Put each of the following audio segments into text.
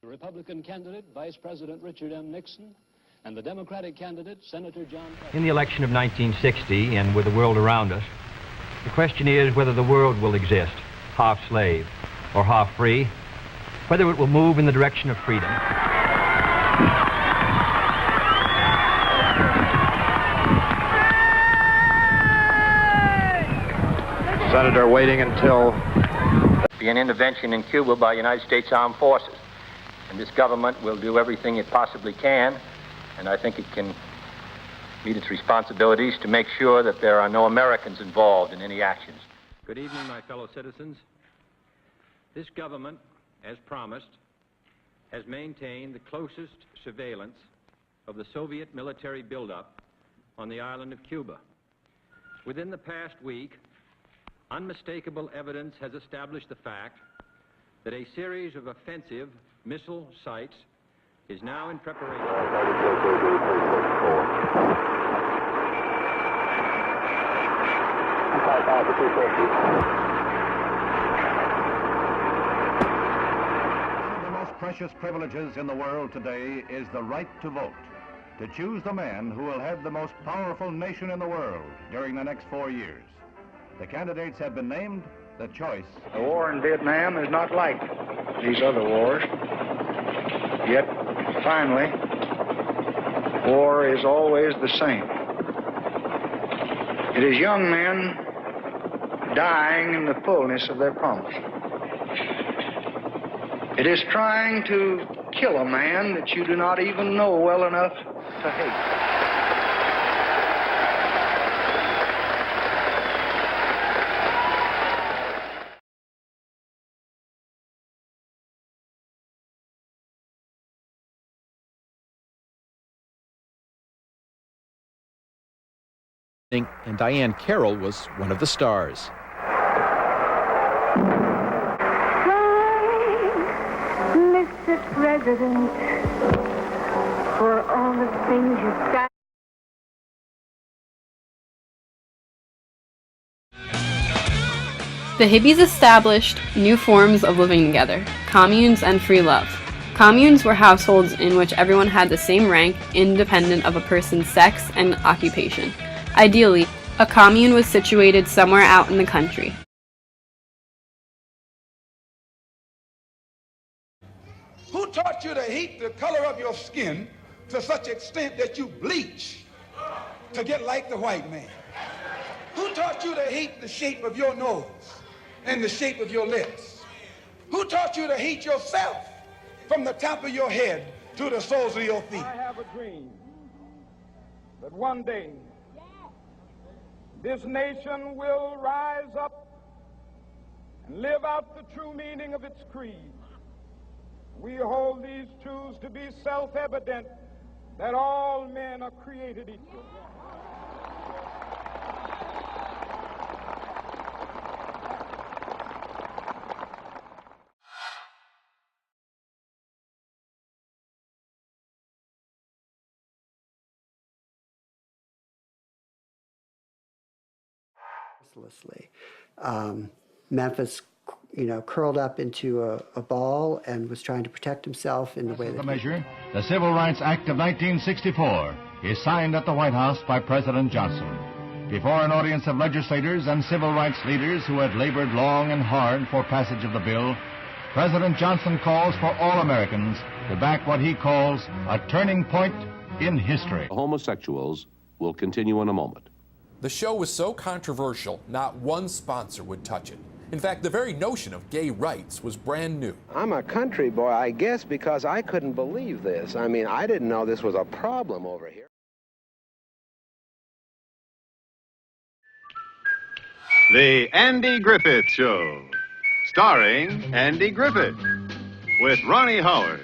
The Republican candidate, Vice President Richard M. Nixon, and the Democratic candidate, Senator John Kerry. In the election of 1960, and with the world around us, the question is whether the world will exist, half slave or half free, whether it will move in the direction of freedom. Senator, waiting until... Be an intervention in Cuba by United States Armed Forces. And this government will do everything it possibly can, and I think it can meet its responsibilities to make sure that there are no Americans involved in any actions. Good evening, my fellow citizens. This government, as promised, has maintained the closest surveillance of the Soviet military buildup on the island of Cuba. Within the past week, unmistakable evidence has established the fact that a series of offensive missile sites is now in preparation. One of the most precious privileges in the world today is the right to vote, to choose the man who will head the most powerful nation in the world during the next 4 years. The candidates have been named. The choice. The war in Vietnam is not like these other wars. Yet, finally, war is always the same. It is young men dying in the fullness of their promise. It is trying to kill a man that you do not even know well enough to hate. And Diane Carroll was one of the stars. Mr. President, for all the things you've done. The hippies established new forms of living together, communes and free love. Communes were households in which everyone had the same rank, independent of a person's sex and occupation. Ideally, a commune was situated somewhere out in the country. Who taught you to hate the color of your skin to such extent that you bleach to get like the white man? Who taught you to hate the shape of your nose and the shape of your lips? Who taught you to hate yourself from the top of your head to the soles of your feet? I have a dream that one day this nation will rise up and live out the true meaning of its creed. We hold these truths to be self-evident, that all men are created equal. Mercilessly. Memphis, curled up into a ball and was trying to protect himself in the way that the measure, the Civil Rights Act of 1964 is signed at the White House by President Johnson. Before an audience of legislators and civil rights leaders who had labored long and hard for passage of the bill, President Johnson calls for all Americans to back what he calls a turning point in history. Homosexuals will continue in a moment. The show was so controversial, not one sponsor would touch it. In fact, the very notion of gay rights was brand new. I'm a country boy, I guess, because I couldn't believe this. I mean, I didn't know this was a problem over here. The Andy Griffith Show, starring Andy Griffith, with Ronnie Howard.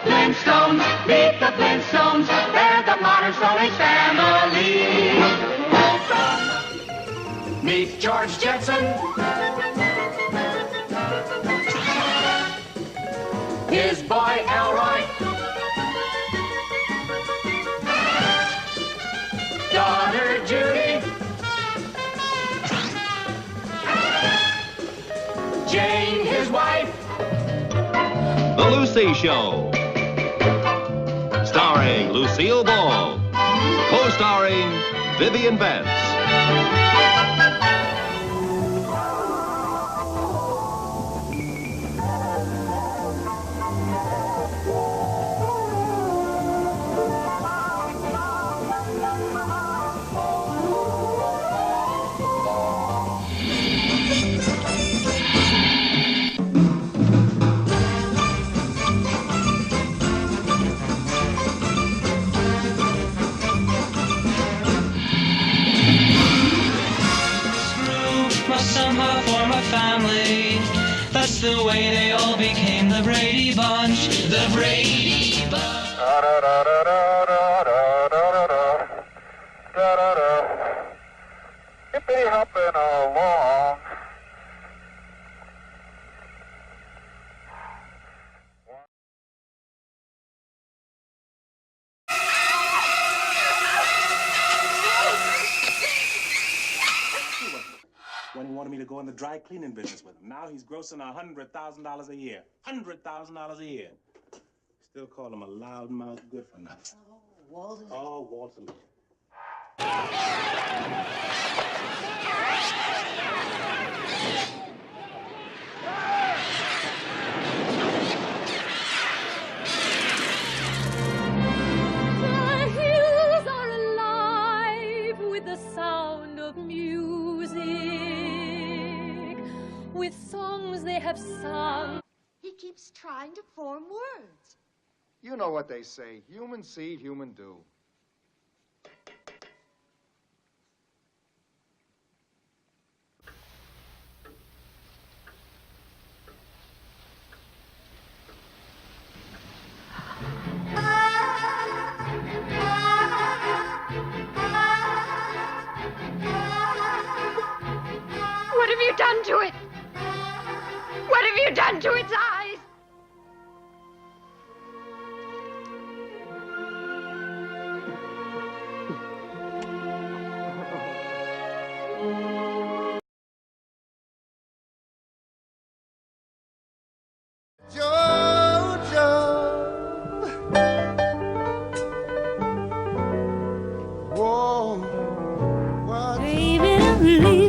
Flintstones, meet the Flintstones, they're the modern Stone Age family. Meet George Jetson, his boy Elroy, daughter Judy, Jane his wife, Lucy Show. Starring Lucille Ball. Co-starring Vivian Vance. Somehow form a family. That's the way they all became the Brady Bunch. The Brady Bunch. Hippity hopping along. When he wanted me to go in the dry cleaning business with him. Now he's grossing $100,000 a year. $100,000 a year. Still call him a loudmouth good for nothing. Oh, Walter. Oh, Walter. The hills are alive with the sound of music, with songs they have sung. He keeps trying to form words. You know what they say, human seed, human do. What have you done to it? What have you done to its eyes? Baby, I'm leaving.